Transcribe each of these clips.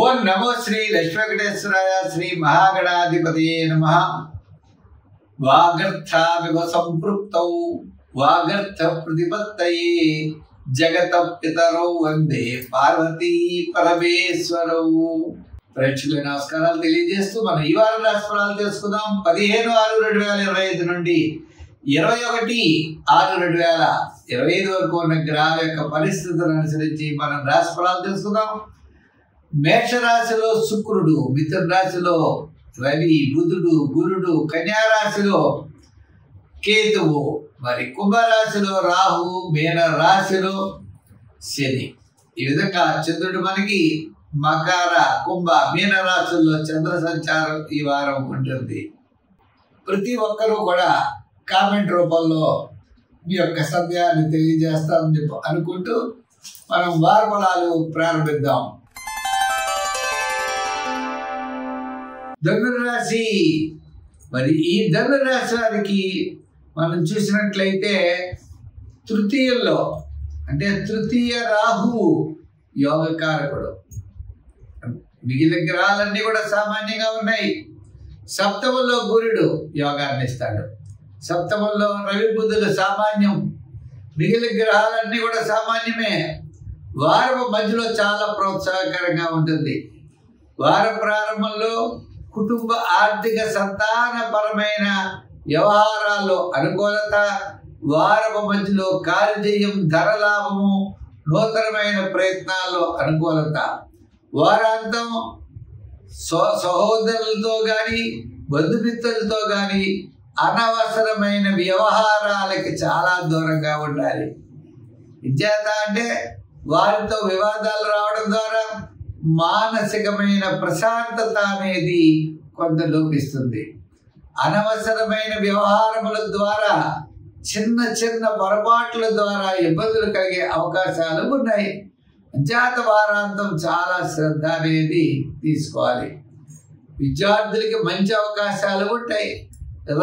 ఓం నమో శ్రీ లక్ష్మీ వెంకటేశ్వరాయ శ్రీ మహాగణాధిపతయే నమః. వాగర్థావివ సంపృక్తౌ వాగర్థ ప్రతిపత్తయే జగత పితరౌ వందే పార్వతీ పరమేశ్వరౌ. ప్రేక్షకుల నమస్కారాలు తెలియజేస్తూ మనం ఈ వారం రాశిఫలాలు తెలుసుకుందాం. 15/6/2025 నుండి 21/6/2025 వరకు ఉన్న గ్రహాల యొక్క పరిస్థితులను అనుసరించి మనం రాశిఫలాలు తెలుసుకుందాం. మేషరాశిలో శుక్రుడు, మిథున రాశిలో రవి, బుధుడు, గురుడు, కన్యా రాశిలో కేతువు, మరి కుంభరాశిలో రాహు, మీన రాశిలో శని. ఈ విధంగా చంద్రుడు మనకి మకర, కుంభ, మీన రాశుల్లో చంద్ర సంచారం ఈ వారం ఉంటుంది. ప్రతి ఒక్కరూ కూడా కామెంట్ రూపంలో మీ యొక్క సందేహాన్ని తెలియజేస్తామని చెప్పి అనుకుంటూ మనం వార ఫలాలు ప్రారంభిద్దాం. ధనురాశి, మరి ఈ ధనురాశి వారికి మనం చూసినట్లయితే తృతీయంలో అంటే తృతీయ రాహువు యోగకారకుడు. మిగిలిన గ్రహాలన్నీ కూడా సామాన్యంగా ఉన్నాయి. సప్తమంలో గురుడు యోగాన్ని ఇస్తాడు. సప్తమంలో రవి, బుధులు సామాన్యం. మిగిలిన గ్రహాలన్నీ కూడా సామాన్యమే. వారం మధ్యలో చాలా ప్రోత్సాహకరంగా ఉంటుంది. వార ప్రారంభంలో కుటుంబ, ఆర్థిక, సంతానపరమైన వ్యవహారాల్లో అనుకూలత, వారపు మధ్యలో కార్యజయం, ధనలాభము, నూతనమైన ప్రయత్నాల్లో అనుకూలత. వారాంతం సహోదరులతో కానీ బంధుమిత్రులతో కానీ అనవసరమైన వ్యవహారాలకి చాలా దూరంగా ఉండాలి. విద్యాత అంటే వారితో వివాదాలు రావడం ద్వారా మానసికమైన ప్రశాంతత అనేది కొంత లోపిస్తుంది. అనవసరమైన వ్యవహారముల ద్వారా చిన్న చిన్న పొరపాట్ల ద్వారా ఇబ్బందులు కలిగే అవకాశాలు ఉన్నాయి. జాత వారాంతం చాలా శ్రద్ధ అనేది తీసుకోవాలి. విద్యార్థులకి మంచి అవకాశాలు ఉంటాయి.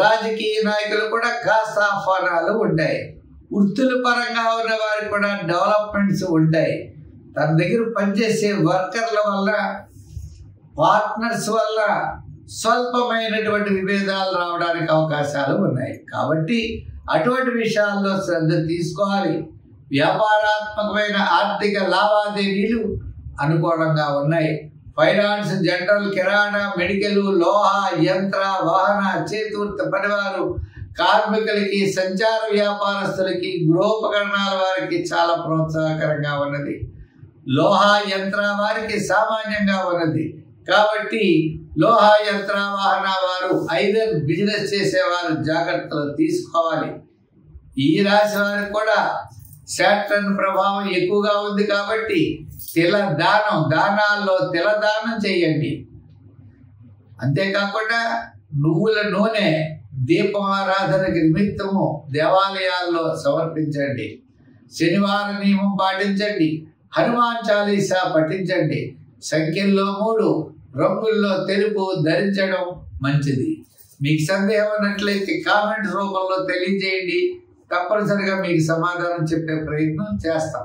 రాజకీయ నాయకులు కూడా కాస్త ఆహ్వానాలు ఉంటాయి. వృత్తుల పరంగా ఉన్న వారికి కూడా డెవలప్మెంట్స్ ఉంటాయి. తన దగ్గర పనిచేసే వర్కర్ల వల్ల, పార్ట్నర్స్ వల్ల స్వల్పమైనటువంటి విభేదాలు రావడానికి అవకాశాలు ఉన్నాయి. కాబట్టి అటువంటి విషయాల్లో శ్రద్ధ తీసుకోవాలి. వ్యాపారాత్మకమైన ఆర్థిక లావాదేవీలు అనుకూలంగా ఉన్నాయి. ఫైనాన్స్, జనరల్, కిరాణా, మెడికల్, లోహ, యంత్ర, వాహన, చేతివృత్త పనివారు, కార్మికులకి, సంచార వ్యాపారస్తులకి, గృహోపకరణాల వారికి చాలా ప్రోత్సాహకరంగా ఉన్నది. లోహ యంత్ర వారికి సామాన్యంగా ఉన్నది. కాబట్టి లోహ యంత్ర వాహన వారు, ఐరన్ బిజినెస్ చేసేవారు జాగ్రత్తలు తీసుకోవాలి. ఈ రాశి వారికి కూడా శాటర్న్ ప్రభావం ఎక్కువగా ఉంది. కాబట్టి దానాల్లో తిలదానం చేయండి. అంతేకాకుండా నువ్వుల నూనె దీపారాధనకి నిమిత్తము దేవాలయాల్లో సమర్పించండి. శనివార నియమం పాటించండి. హనుమాన్ చాలీసా పఠించండి. సంఖ్యల్లో 3, రంగుల్లో తెలుపు ధరించడం మంచిది. మీకు సందేహం ఉన్నట్లయితే కామెంట్ రూపంలో తెలియజేయండి. తప్పనిసరిగా మీకు సమాధానం చెప్పే ప్రయత్నం చేస్తాం.